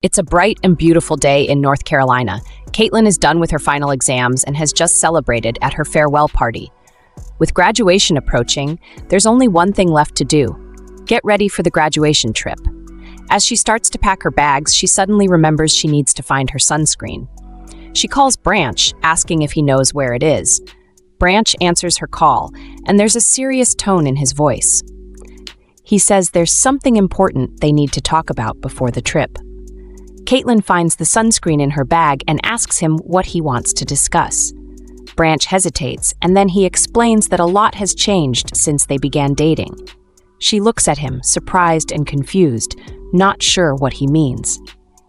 It's a bright and beautiful day in North Carolina. Caitlyn is done with her final exams and has just celebrated at her farewell party. With graduation approaching, there's only one thing left to do: get ready for the graduation trip. As she starts to pack her bags, she suddenly remembers she needs to find her sunscreen. She calls Branch, asking if he knows where it is. Branch answers her call, and there's a serious tone in his voice. He says there's something important they need to talk about before the trip. Caitlyn finds the sunscreen in her bag and asks him what he wants to discuss. Branch hesitates, and then he explains that a lot has changed since they began dating. She looks at him, surprised and confused, not sure what he means.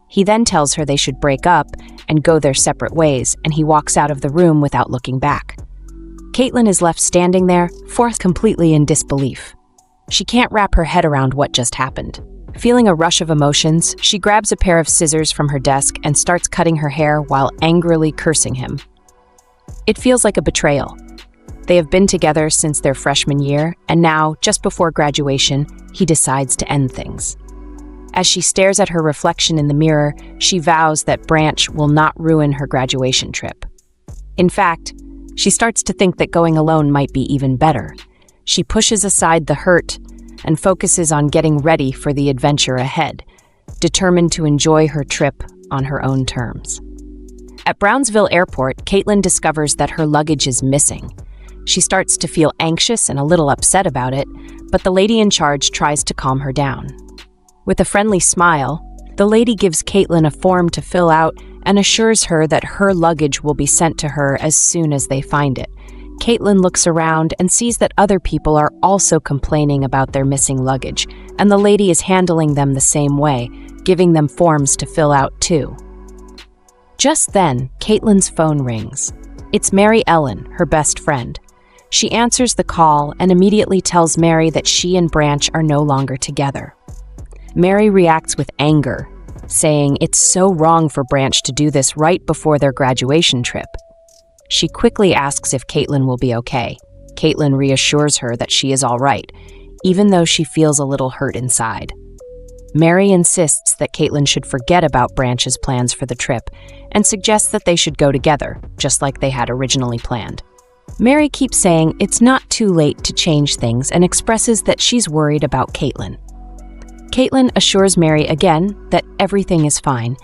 He then tells her they should break up and go their separate ways, and he walks out of the room without looking back. Caitlyn is left standing there, forced completely in disbelief. She can't wrap her head around what just happened. Feeling a rush of emotions, she grabs a pair of scissors from her desk and starts cutting her hair while angrily cursing him. It feels like a betrayal. They have been together since their freshman year, and now, just before graduation, he decides to end things. As she stares at her reflection in the mirror, she vows that Branch will not ruin her graduation trip. In fact, she starts to think that going alone might be even better. She pushes aside the hurt and focuses on getting ready for the adventure ahead, determined to enjoy her trip on her own terms. At Brownsville Airport, Caitlyn discovers that her luggage is missing. She starts to feel anxious and a little upset about it, but the lady in charge tries to calm her down. With a friendly smile, the lady gives Caitlyn a form to fill out and assures her that her luggage will be sent to her as soon as they find it. Caitlyn looks around and sees that other people are also complaining about their missing luggage, and the lady is handling them the same way, giving them forms to fill out too. Just then, Caitlyn's phone rings. It's Mary Ellen, her best friend. She answers the call and immediately tells Mary that she and Branch are no longer together. Mary reacts with anger, saying it's so wrong for Branch to do this right before their graduation trip. She quickly asks if Caitlyn will be okay. Caitlyn reassures her that she is all right, even though she feels a little hurt inside. Mary insists that Caitlyn should forget about Branch's plans for the trip and suggests that they should go together, just like they had originally planned. Mary keeps saying it's not too late to change things and expresses that she's worried about Caitlyn. Caitlyn assures Mary again that everything is fine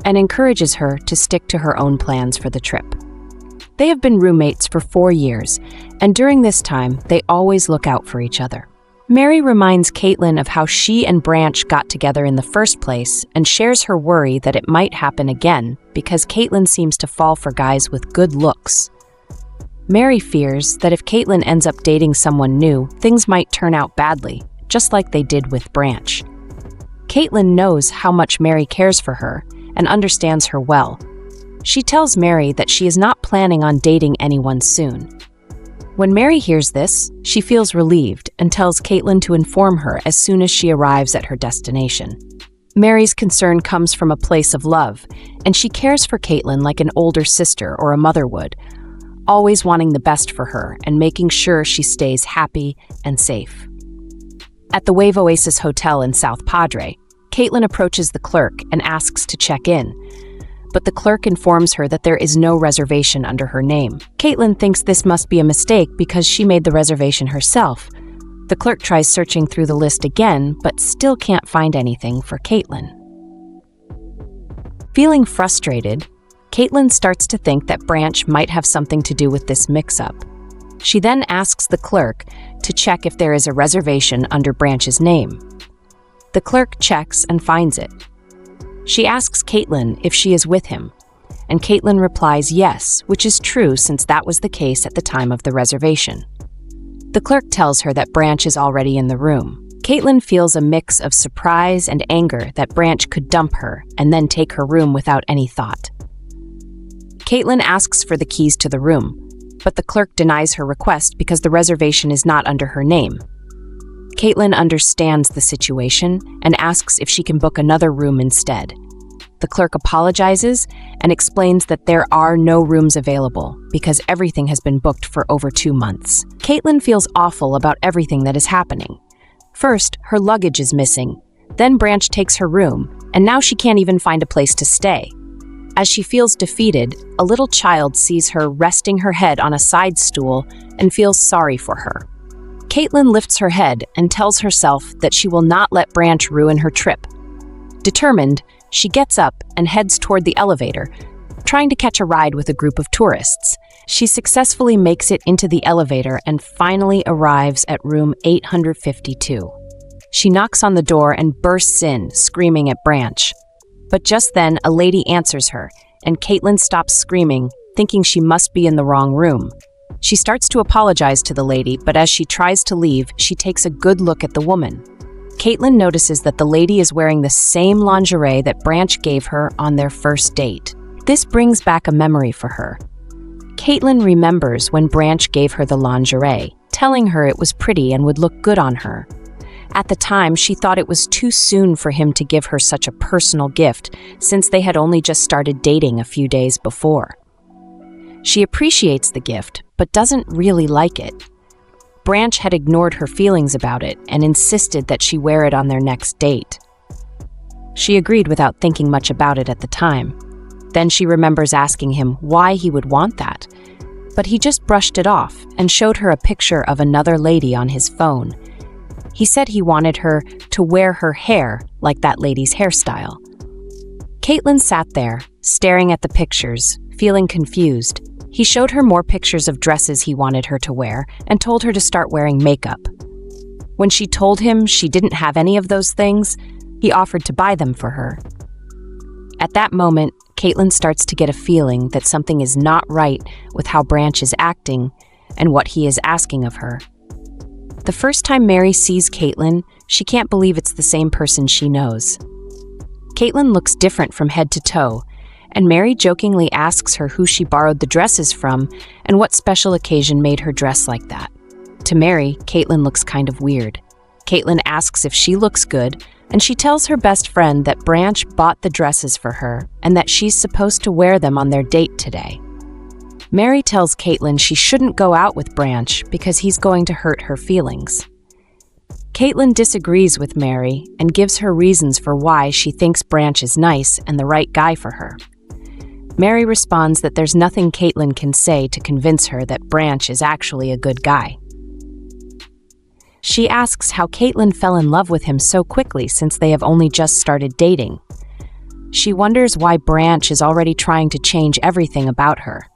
and encourages her to stick to her own plans for the trip. They have been roommates for 4 years, and during this time, they always look out for each other. Mary reminds Caitlyn of how she and Branch got together in the first place and shares her worry that it might happen again because Caitlyn seems to fall for guys with good looks. Mary fears that if Caitlyn ends up dating someone new, things might turn out badly, just like they did with Branch. Caitlyn knows how much Mary cares for her and understands her well. She tells Mary that she is not planning on dating anyone soon. When Mary hears this, she feels relieved and tells Caitlyn to inform her as soon as she arrives at her destination. Mary's concern comes from a place of love, and she cares for Caitlyn like an older sister or a mother would, always wanting the best for her and making sure she stays happy and safe. At the Wave Oasis Hotel in South Padre, Caitlyn approaches the clerk and asks to check in, but the clerk informs her that there is no reservation under her name. Caitlyn thinks this must be a mistake because she made the reservation herself. The clerk tries searching through the list again, but still can't find anything for Caitlyn. Feeling frustrated, Caitlyn starts to think that Branch might have something to do with this mix-up. She then asks the clerk to check if there is a reservation under Branch's name. The clerk checks and finds it. She asks Caitlyn if she is with him, and Caitlyn replies yes, which is true since that was the case at the time of the reservation. The clerk tells her that Branch is already in the room. Caitlyn feels a mix of surprise and anger that Branch could dump her and then take her room without any thought. Caitlyn asks for the keys to the room, but the clerk denies her request because the reservation is not under her name. Caitlyn understands the situation and asks if she can book another room instead. The clerk apologizes and explains that there are no rooms available because everything has been booked for over 2 months. Caitlyn feels awful about everything that is happening. First, her luggage is missing. Then Branch takes her room, and now she can't even find a place to stay. As she feels defeated, a little child sees her resting her head on a side stool and feels sorry for her. Caitlyn lifts her head and tells herself that she will not let Branch ruin her trip. Determined, she gets up and heads toward the elevator, trying to catch a ride with a group of tourists. She successfully makes it into the elevator and finally arrives at room 852. She knocks on the door and bursts in, screaming at Branch. But just then, a lady answers her, and Caitlyn stops screaming, thinking she must be in the wrong room. She starts to apologize to the lady, but as she tries to leave, she takes a good look at the woman. Caitlyn notices that the lady is wearing the same lingerie that Branch gave her on their first date. This brings back a memory for her. Caitlyn remembers when Branch gave her the lingerie, telling her it was pretty and would look good on her. At the time, she thought it was too soon for him to give her such a personal gift, since they had only just started dating a few days before. She appreciates the gift, but doesn't really like it. Branch had ignored her feelings about it and insisted that she wear it on their next date. She agreed without thinking much about it at the time. Then she remembers asking him why he would want that, but he just brushed it off and showed her a picture of another lady on his phone. He said he wanted her to wear her hair like that lady's hairstyle. Caitlyn sat there, staring at the pictures, feeling confused. He showed her more pictures of dresses he wanted her to wear and told her to start wearing makeup. When she told him she didn't have any of those things, he offered to buy them for her. At that moment, Caitlyn starts to get a feeling that something is not right with how Branch is acting and what he is asking of her. The first time Mary sees Caitlyn, she can't believe it's the same person she knows. Caitlyn looks different from head to toe, and Mary jokingly asks her who she borrowed the dresses from and what special occasion made her dress like that. To Mary, Caitlyn looks kind of weird. Caitlyn asks if she looks good, and she tells her best friend that Branch bought the dresses for her and that she's supposed to wear them on their date today. Mary tells Caitlyn she shouldn't go out with Branch because he's going to hurt her feelings. Caitlyn disagrees with Mary and gives her reasons for why she thinks Branch is nice and the right guy for her. Mary responds that there's nothing Caitlyn can say to convince her that Branch is actually a good guy. She asks how Caitlyn fell in love with him so quickly since they have only just started dating. She wonders why Branch is already trying to change everything about her.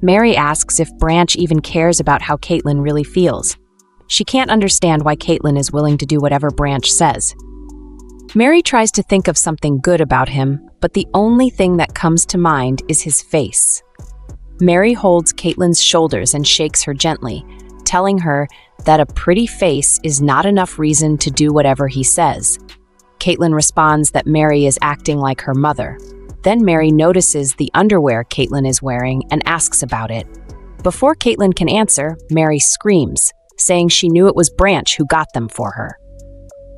Mary asks if Branch even cares about how Caitlyn really feels. She can't understand why Caitlyn is willing to do whatever Branch says. Mary tries to think of something good about him, but the only thing that comes to mind is his face. Mary holds Caitlyn's shoulders and shakes her gently, telling her that a pretty face is not enough reason to do whatever he says. Caitlyn responds that Mary is acting like her mother. Then Mary notices the underwear Caitlyn is wearing and asks about it. Before Caitlyn can answer, Mary screams, saying she knew it was Branch who got them for her.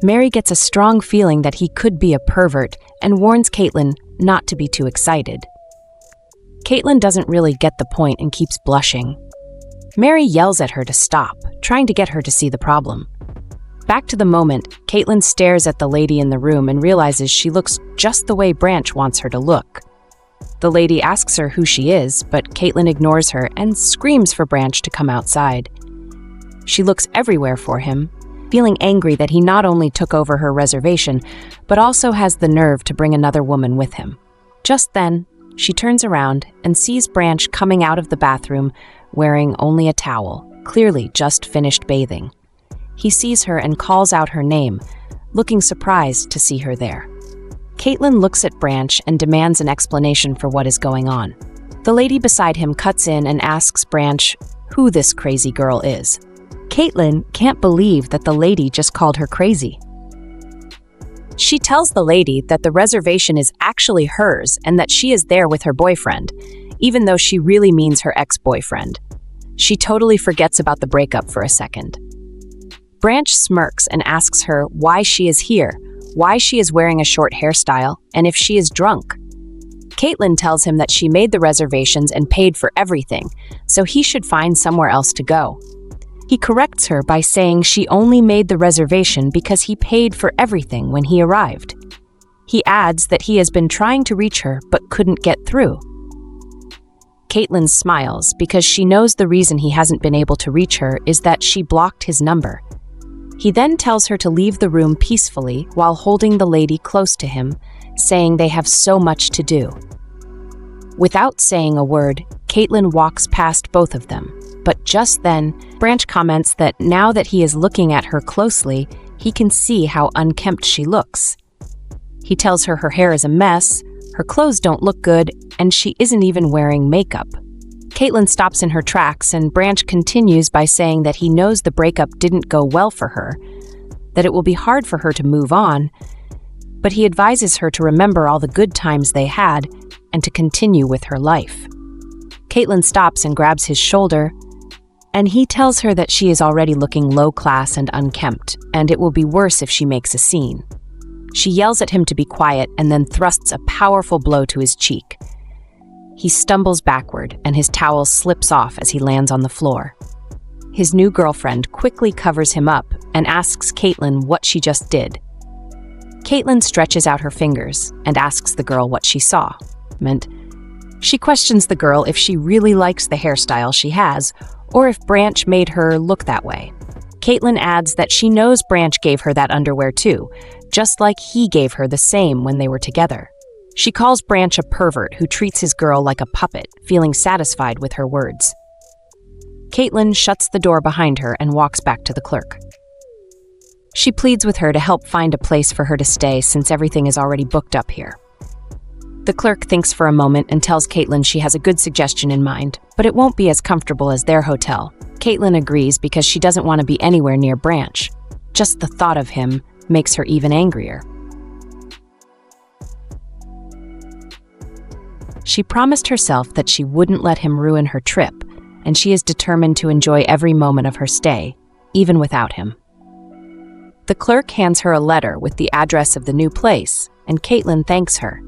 Mary gets a strong feeling that he could be a pervert and warns Caitlyn not to be too excited. Caitlyn doesn't really get the point and keeps blushing. Mary yells at her to stop, trying to get her to see the problem. Back to the moment, Caitlyn stares at the lady in the room and realizes she looks just the way Branch wants her to look. The lady asks her who she is, but Caitlyn ignores her and screams for Branch to come outside. She looks everywhere for him, feeling angry that he not only took over her reservation, but also has the nerve to bring another woman with him. Just then, she turns around and sees Branch coming out of the bathroom wearing only a towel, clearly just finished bathing. He sees her and calls out her name, looking surprised to see her there. Caitlyn looks at Branch and demands an explanation for what is going on. The lady beside him cuts in and asks Branch who this crazy girl is. Caitlyn can't believe that the lady just called her crazy. She tells the lady that the reservation is actually hers and that she is there with her boyfriend, even though she really means her ex-boyfriend. She totally forgets about the breakup for a second. Branch smirks and asks her why she is here, why she is wearing a short hairstyle, and if she is drunk. Caitlyn tells him that she made the reservations and paid for everything, so he should find somewhere else to go. He corrects her by saying she only made the reservation because he paid for everything when he arrived. He adds that he has been trying to reach her but couldn't get through. Caitlyn smiles because she knows the reason he hasn't been able to reach her is that she blocked his number. He then tells her to leave the room peacefully while holding the lady close to him, saying they have so much to do. Without saying a word, Caitlyn walks past both of them, but just then, Branch comments that now that he is looking at her closely, he can see how unkempt she looks. He tells her hair is a mess, her clothes don't look good, and she isn't even wearing makeup. Caitlyn stops in her tracks, and Branch continues by saying that he knows the breakup didn't go well for her, that it will be hard for her to move on, but he advises her to remember all the good times they had and to continue with her life. Caitlyn stops and grabs his shoulder, and he tells her that she is already looking low-class and unkempt, and it will be worse if she makes a scene. She yells at him to be quiet and then thrusts a powerful blow to his cheek. He stumbles backward, and his towel slips off as he lands on the floor. His new girlfriend quickly covers him up and asks Caitlyn what she just did. Caitlyn stretches out her fingers and asks the girl what she saw. She questions the girl if she really likes the hairstyle she has, or if Branch made her look that way. Caitlyn adds that she knows Branch gave her that underwear too, just like he gave her the same when they were together. She calls Branch a pervert who treats his girl like a puppet, feeling satisfied with her words. Caitlyn shuts the door behind her and walks back to the clerk. She pleads with her to help find a place for her to stay since everything is already booked up here. The clerk thinks for a moment and tells Caitlyn she has a good suggestion in mind, but it won't be as comfortable as their hotel. Caitlyn agrees because she doesn't want to be anywhere near Branch. Just the thought of him makes her even angrier. She promised herself that she wouldn't let him ruin her trip, and she is determined to enjoy every moment of her stay, even without him. The clerk hands her a letter with the address of the new place, and Caitlyn thanks her.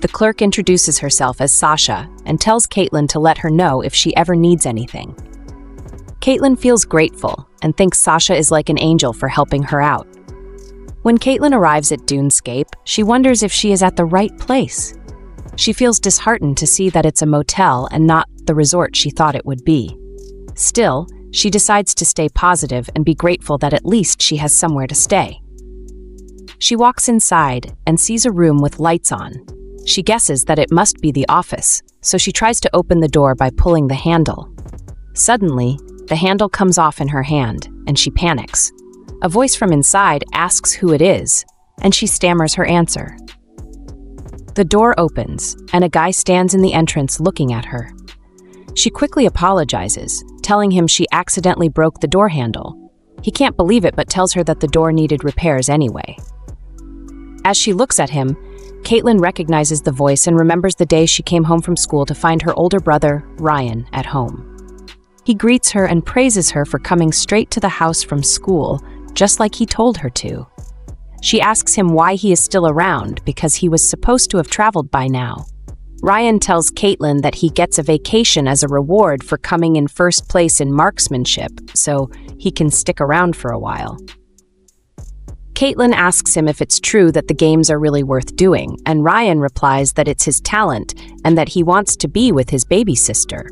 The clerk introduces herself as Sasha and tells Caitlyn to let her know if she ever needs anything. Caitlyn feels grateful and thinks Sasha is like an angel for helping her out. When Caitlyn arrives at Dunescape, she wonders if she is at the right place. She feels disheartened to see that it's a motel and not the resort she thought it would be. Still, she decides to stay positive and be grateful that at least she has somewhere to stay. She walks inside and sees a room with lights on. She guesses that it must be the office, so she tries to open the door by pulling the handle. Suddenly, the handle comes off in her hand, and she panics. A voice from inside asks who it is, and she stammers her answer. The door opens, and a guy stands in the entrance looking at her. She quickly apologizes, telling him she accidentally broke the door handle. He can't believe it but tells her that the door needed repairs anyway. As she looks at him, Caitlyn recognizes the voice and remembers the day she came home from school to find her older brother, Ryan, at home. He greets her and praises her for coming straight to the house from school, just like he told her to. She asks him why he is still around because he was supposed to have traveled by now. Ryan tells Caitlyn that he gets a vacation as a reward for coming in first place in marksmanship, so he can stick around for a while. Caitlyn asks him if it's true that the games are really worth doing, and Ryan replies that it's his talent and that he wants to be with his baby sister.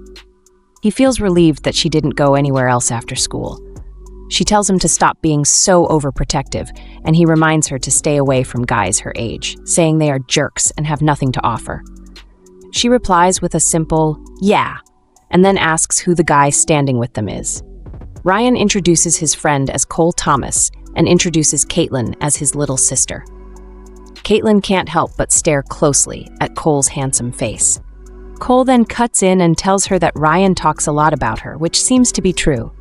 He feels relieved that she didn't go anywhere else after school. She tells him to stop being so overprotective, and he reminds her to stay away from guys her age, saying they are jerks and have nothing to offer. She replies with a simple, "yeah," and then asks who the guy standing with them is. Ryan introduces his friend as Cole Thomas and introduces Caitlyn as his little sister. Caitlyn can't help but stare closely at Cole's handsome face. Cole then cuts in and tells her that Ryan talks a lot about her, which seems to be true.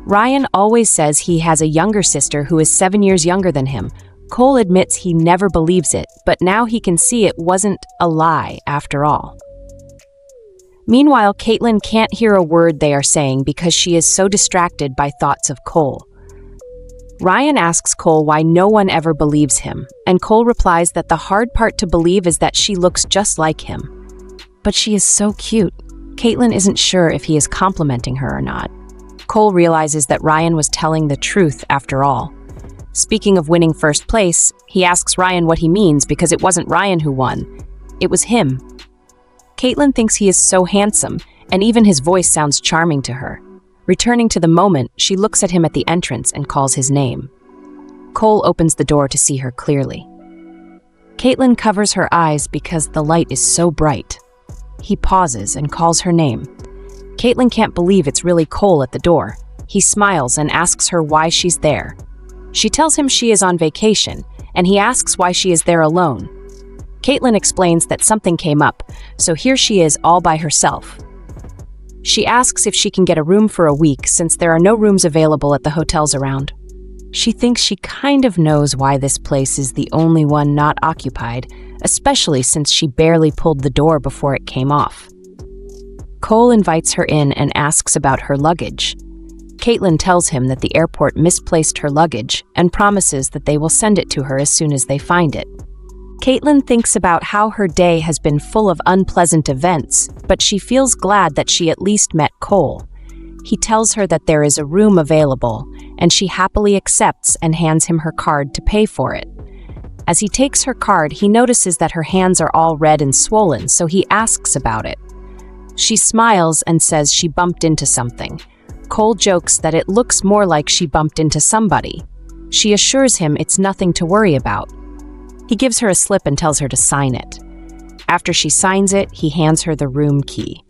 Ryan always says he has a younger sister who is 7 years younger than him. Cole admits he never believes it, but now he can see it wasn't a lie after all. Meanwhile, Caitlyn can't hear a word they are saying because she is so distracted by thoughts of Cole. Ryan asks Cole why no one ever believes him, and Cole replies that the hard part to believe is that she looks just like him. But she is so cute. Caitlyn isn't sure if he is complimenting her or not. Cole realizes that Ryan was telling the truth after all. Speaking of winning first place, he asks Ryan what he means because it wasn't Ryan who won. It was him. Caitlyn thinks he is so handsome, and even his voice sounds charming to her. Returning to the moment, she looks at him at the entrance and calls his name. Cole opens the door to see her clearly. Caitlyn covers her eyes because the light is so bright. He pauses and calls her name. Caitlyn can't believe it's really Cole at the door. He smiles and asks her why she's there. She tells him she is on vacation, and he asks why she is there alone. Caitlyn explains that something came up, so here she is all by herself. She asks if she can get a room for a week since there are no rooms available at the hotels around. She thinks she kind of knows why this place is the only one not occupied, especially since she barely pulled the door before it came off. Cole invites her in and asks about her luggage. Caitlyn tells him that the airport misplaced her luggage and promises that they will send it to her as soon as they find it. Caitlyn thinks about how her day has been full of unpleasant events, but she feels glad that she at least met Cole. He tells her that there is a room available, and she happily accepts and hands him her card to pay for it. As he takes her card, he notices that her hands are all red and swollen, so he asks about it. She smiles and says she bumped into something. Cole jokes that it looks more like she bumped into somebody. She assures him it's nothing to worry about. He gives her a slip and tells her to sign it. After she signs it, he hands her the room key.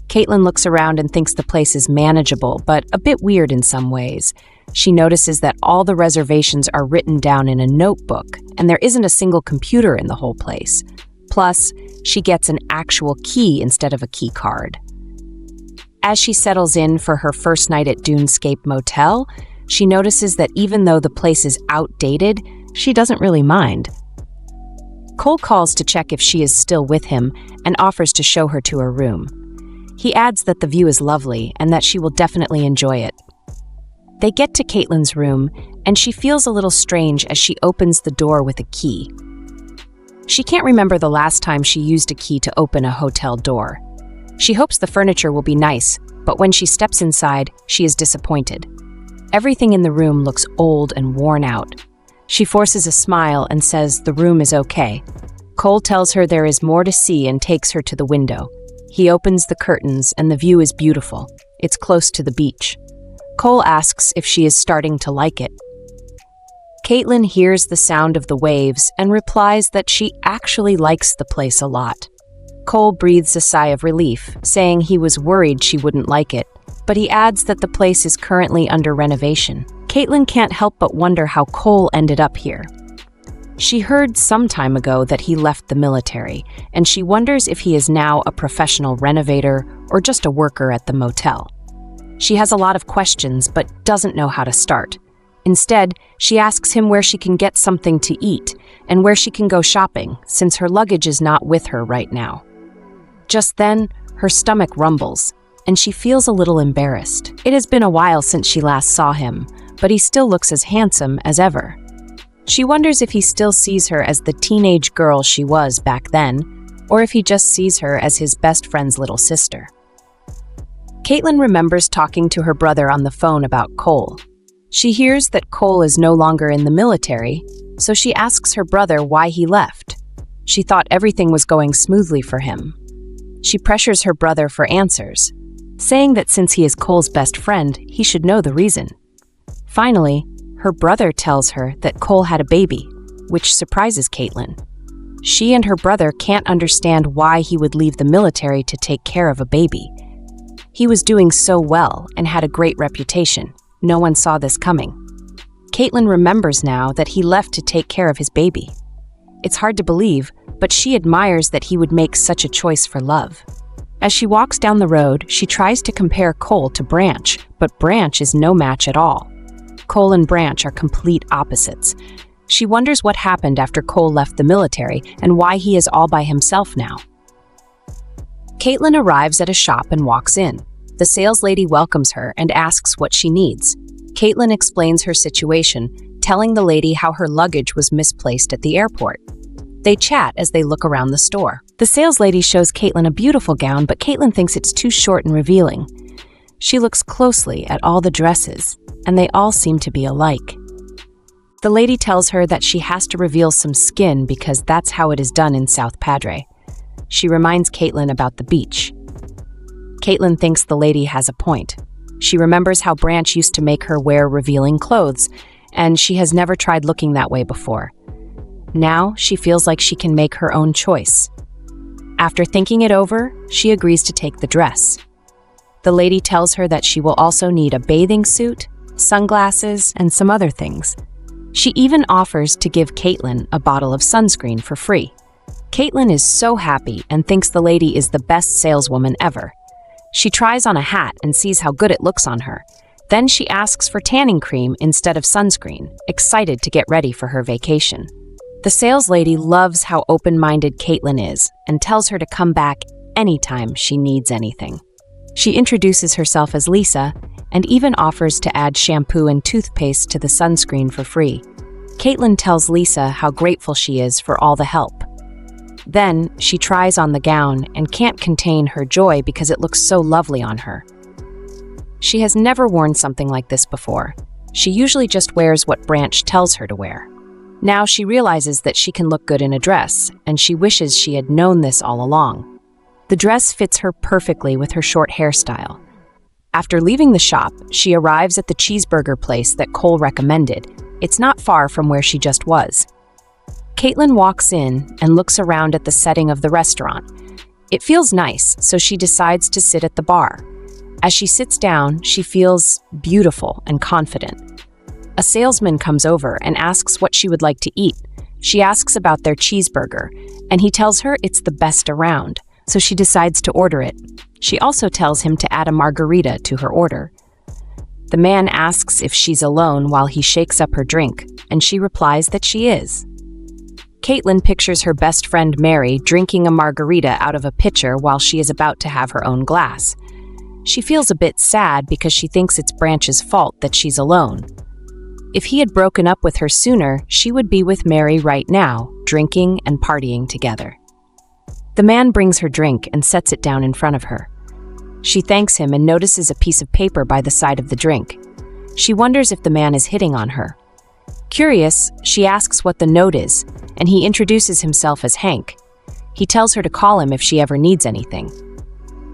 Caitlyn looks around and thinks the place is manageable, but a bit weird in some ways. She notices that all the reservations are written down in a notebook, and there isn't a single computer in the whole place. Plus, she gets an actual key instead of a key card. As she settles in for her first night at Dunescape Motel, she notices that even though the place is outdated, she doesn't really mind. Cole calls to check if she is still with him and offers to show her to her room. He adds that the view is lovely and that she will definitely enjoy it. They get to Caitlyn's room, and she feels a little strange as she opens the door with a key. She can't remember the last time she used a key to open a hotel door. She hopes the furniture will be nice, but when she steps inside, she is disappointed. Everything in the room looks old and worn out. She forces a smile and says the room is okay. Cole tells her there is more to see and takes her to the window. He opens the curtains and the view is beautiful. It's close to the beach. Cole asks if she is starting to like it. Caitlyn hears the sound of the waves and replies that she actually likes the place a lot. Cole breathes a sigh of relief, saying he was worried she wouldn't like it, but he adds that the place is currently under renovation. Caitlyn can't help but wonder how Cole ended up here. She heard some time ago that he left the military, and she wonders if he is now a professional renovator or just a worker at the motel. She has a lot of questions but doesn't know how to start. Instead, she asks him where she can get something to eat and where she can go shopping, since her luggage is not with her right now. Just then, her stomach rumbles, and she feels a little embarrassed. It has been a while since she last saw him, but he still looks as handsome as ever. She wonders if he still sees her as the teenage girl she was back then, or if he just sees her as his best friend's little sister. Caitlyn remembers talking to her brother on the phone about Cole. She hears that Cole is no longer in the military, so she asks her brother why he left. She thought everything was going smoothly for him. She pressures her brother for answers, saying that since he is Cole's best friend, he should know the reason. Finally, her brother tells her that Cole had a baby, which surprises Caitlyn. She and her brother can't understand why he would leave the military to take care of a baby. He was doing so well and had a great reputation. No one saw this coming. Caitlyn remembers now that he left to take care of his baby. It's hard to believe, but she admires that he would make such a choice for love. As she walks down the road, she tries to compare Cole to Branch, but Branch is no match at all. Cole and Branch are complete opposites. She wonders what happened after Cole left the military and why he is all by himself now. Caitlyn arrives at a shop and walks in. The sales lady welcomes her and asks what she needs. Caitlyn explains her situation, telling the lady how her luggage was misplaced at the airport. They chat as they look around the store. The sales lady shows Caitlyn a beautiful gown, but Caitlyn thinks it's too short and revealing. She looks closely at all the dresses, and they all seem to be alike. The lady tells her that she has to reveal some skin because that's how it is done in South Padre. She reminds Caitlyn about the beach. Caitlyn thinks the lady has a point. She remembers how Branch used to make her wear revealing clothes, and she has never tried looking that way before. Now, she feels like she can make her own choice. After thinking it over, she agrees to take the dress. The lady tells her that she will also need a bathing suit, sunglasses, and some other things. She even offers to give Caitlyn a bottle of sunscreen for free. Caitlyn is so happy and thinks the lady is the best saleswoman ever. She tries on a hat and sees how good it looks on her. Then she asks for tanning cream instead of sunscreen, excited to get ready for her vacation. The sales lady loves how open-minded Caitlyn is and tells her to come back anytime she needs anything. She introduces herself as Lisa and even offers to add shampoo and toothpaste to the sunscreen for free. Caitlyn tells Lisa how grateful she is for all the help. Then, she tries on the gown and can't contain her joy because it looks so lovely on her. She has never worn something like this before. She usually just wears what Branch tells her to wear. Now she realizes that she can look good in a dress, and she wishes she had known this all along. The dress fits her perfectly with her short hairstyle. After leaving the shop, she arrives at the cheeseburger place that Cole recommended. It's not far from where she just was. Caitlyn walks in and looks around at the setting of the restaurant. It feels nice, so she decides to sit at the bar. As she sits down, she feels beautiful and confident. A salesman comes over and asks what she would like to eat. She asks about their cheeseburger, and he tells her it's the best around, so she decides to order it. She also tells him to add a margarita to her order. The man asks if she's alone while he shakes up her drink, and she replies that she is. Caitlyn pictures her best friend Mary drinking a margarita out of a pitcher while she is about to have her own glass. She feels a bit sad because she thinks it's Branch's fault that she's alone. If he had broken up with her sooner, she would be with Mary right now, drinking and partying together. The man brings her drink and sets it down in front of her. She thanks him and notices a piece of paper by the side of the drink. She wonders if the man is hitting on her. Curious, she asks what the note is, and he introduces himself as Hank. He tells her to call him if she ever needs anything.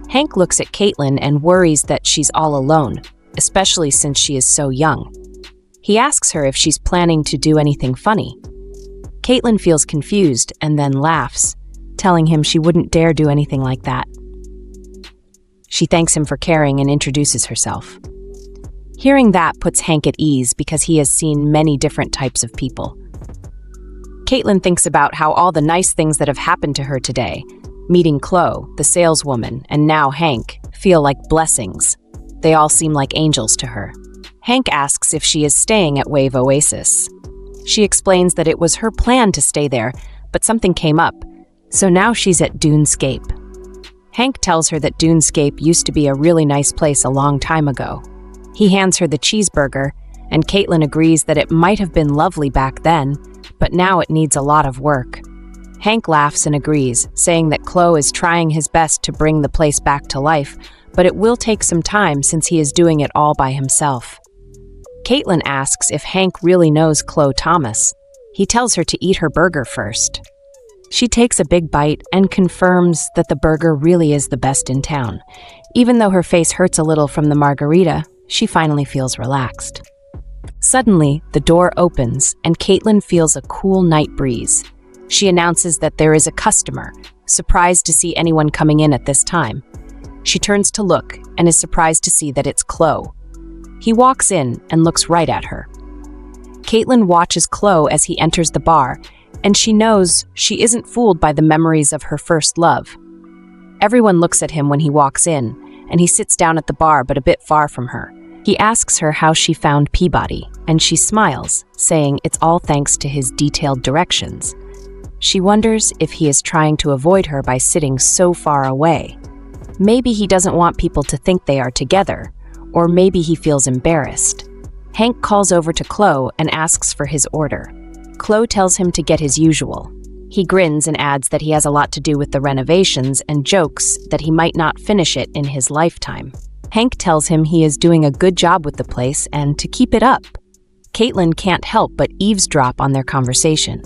Hank looks at Caitlyn and worries that she's all alone, especially since she is so young. He asks her if she's planning to do anything funny. Caitlyn feels confused and then laughs, telling him she wouldn't dare do anything like that. She thanks him for caring and introduces herself. Hearing that puts Hank at ease because he has seen many different types of people. Caitlyn thinks about how all the nice things that have happened to her today, meeting Chloe, the saleswoman, and now Hank, feel like blessings. They all seem like angels to her. Hank asks if she is staying at Wave Oasis. She explains that it was her plan to stay there, but something came up, so now she's at Dunescape. Hank tells her that Dunescape used to be a really nice place a long time ago. He hands her the cheeseburger, and Caitlyn agrees that it might have been lovely back then, but now it needs a lot of work. Hank laughs and agrees, saying that Chloe is trying his best to bring the place back to life, but it will take some time since he is doing it all by himself. Caitlyn asks if Hank really knows Chloe Thomas. He tells her to eat her burger first. She takes a big bite and confirms that the burger really is the best in town. Even though her face hurts a little from the margarita, she finally feels relaxed. Suddenly, the door opens and Caitlyn feels a cool night breeze. She announces that there is a customer, surprised to see anyone coming in at this time. She turns to look and is surprised to see that it's Chloe. He walks in and looks right at her. Caitlyn watches Chloe as he enters the bar, and she knows she isn't fooled by the memories of her first love. Everyone looks at him when he walks in, and he sits down at the bar but a bit far from her. He asks her how she found Peabody, and she smiles, saying it's all thanks to his detailed directions. She wonders if he is trying to avoid her by sitting so far away. Maybe he doesn't want people to think they are together, or maybe he feels embarrassed. Hank calls over to Chloe and asks for his order. Chloe tells him to get his usual. He grins and adds that he has a lot to do with the renovations and jokes that he might not finish it in his lifetime. Hank tells him he is doing a good job with the place and to keep it up. Caitlyn can't help but eavesdrop on their conversation.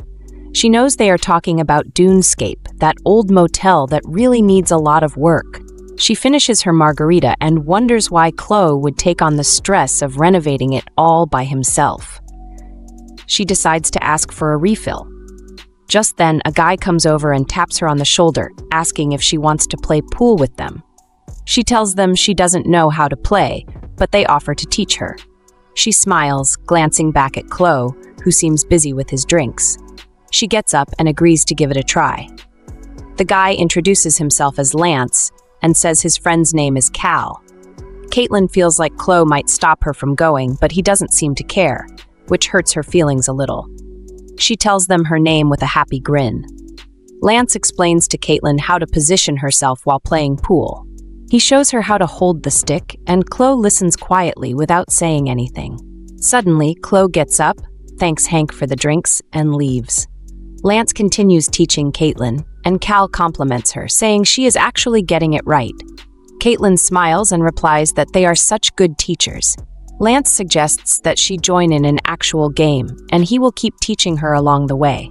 She knows they are talking about Dunescape, that old motel that really needs a lot of work. She finishes her margarita and wonders why Chloe would take on the stress of renovating it all by himself. She decides to ask for a refill. Just then, a guy comes over and taps her on the shoulder, asking if she wants to play pool with them. She tells them she doesn't know how to play, but they offer to teach her. She smiles, glancing back at Chloe, who seems busy with his drinks. She gets up and agrees to give it a try. The guy introduces himself as Lance and says his friend's name is Cal. Caitlyn feels like Chloe might stop her from going, but he doesn't seem to care, which hurts her feelings a little. She tells them her name with a happy grin. Lance explains to Caitlyn how to position herself while playing pool. He shows her how to hold the stick, and Chloe listens quietly without saying anything. Suddenly, Chloe gets up, thanks Hank for the drinks, and leaves. Lance continues teaching Caitlyn, and Cal compliments her, saying she is actually getting it right. Caitlyn smiles and replies that they are such good teachers. Lance suggests that she join in an actual game, and he will keep teaching her along the way.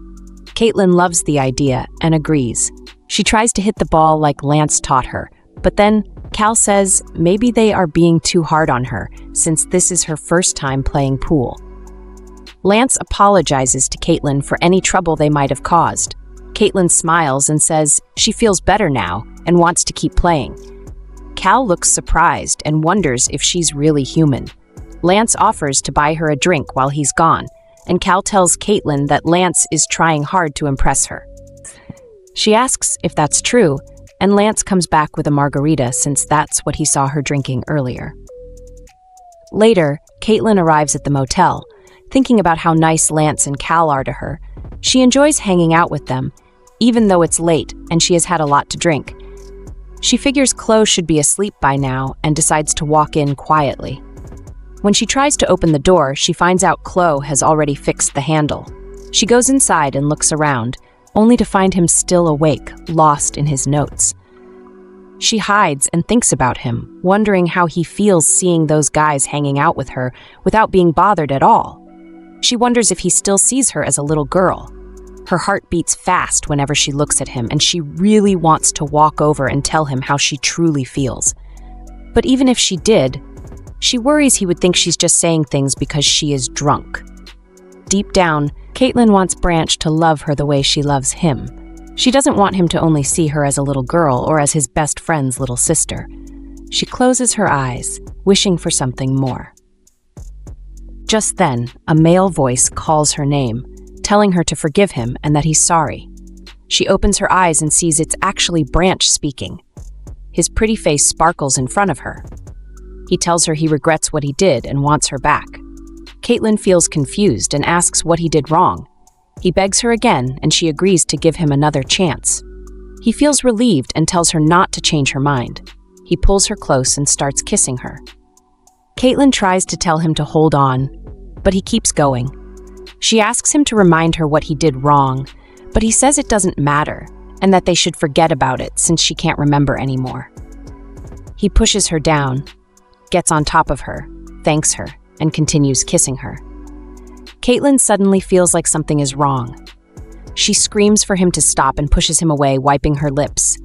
Caitlyn loves the idea and agrees. She tries to hit the ball like Lance taught her, but then Cal says maybe they are being too hard on her since this is her first time playing pool. Lance apologizes to Caitlyn for any trouble they might have caused. Caitlyn smiles and says she feels better now and wants to keep playing. Cal looks surprised and wonders if she's really human. Lance offers to buy her a drink while he's gone, and Cal tells Caitlyn that Lance is trying hard to impress her. She asks if that's true, and Lance comes back with a margarita since that's what he saw her drinking earlier. Later, Caitlyn arrives at the motel, thinking about how nice Lance and Cal are to her. She enjoys hanging out with them, even though it's late and she has had a lot to drink. She figures Chloe should be asleep by now and decides to walk in quietly. When she tries to open the door, she finds out Chloe has already fixed the handle. She goes inside and looks around, only to find him still awake, lost in his notes. She hides and thinks about him, wondering how he feels seeing those guys hanging out with her without being bothered at all. She wonders if he still sees her as a little girl. Her heart beats fast whenever she looks at him, and she really wants to walk over and tell him how she truly feels. But even if she did, she worries he would think she's just saying things because she is drunk. Deep down, Caitlyn wants Branch to love her the way she loves him. She doesn't want him to only see her as a little girl or as his best friend's little sister. She closes her eyes, wishing for something more. Just then, a male voice calls her name, telling her to forgive him and that he's sorry. She opens her eyes and sees it's actually Branch speaking. His pretty face sparkles in front of her. He tells her he regrets what he did and wants her back. Caitlyn feels confused and asks what he did wrong. He begs her again, and she agrees to give him another chance. He feels relieved and tells her not to change her mind. He pulls her close and starts kissing her. Caitlyn tries to tell him to hold on, but he keeps going. She asks him to remind her what he did wrong, but he says it doesn't matter and that they should forget about it since she can't remember anymore. He pushes her down, gets on top of her, thanks her, and continues kissing her. Caitlyn suddenly feels like something is wrong. She screams for him to stop and pushes him away, wiping her lips.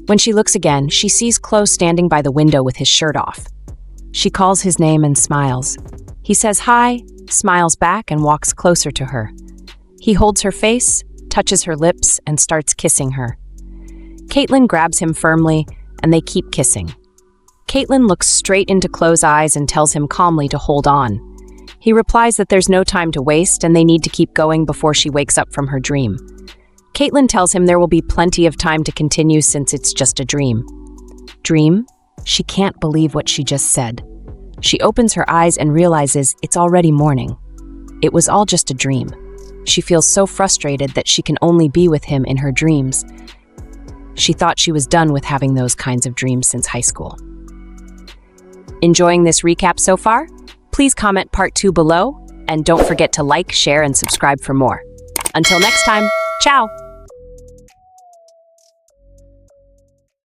When she looks again, she sees Chloe standing by the window with his shirt off. She calls his name and smiles. He says hi, smiles back, and walks closer to her. He holds her face, touches her lips, and starts kissing her. Caitlyn grabs him firmly, and they keep kissing. Caitlyn looks straight into Chloe's eyes and tells him calmly to hold on. He replies that there's no time to waste and they need to keep going before she wakes up from her dream. Caitlyn tells him there will be plenty of time to continue since it's just a dream. Dream? She can't believe what she just said. She opens her eyes and realizes it's already morning. It was all just a dream. She feels so frustrated that she can only be with him in her dreams. She thought she was done with having those kinds of dreams since high school. Enjoying this recap so far? Please comment part 2 below, and don't forget to like, share, and subscribe for more. Until next time, ciao!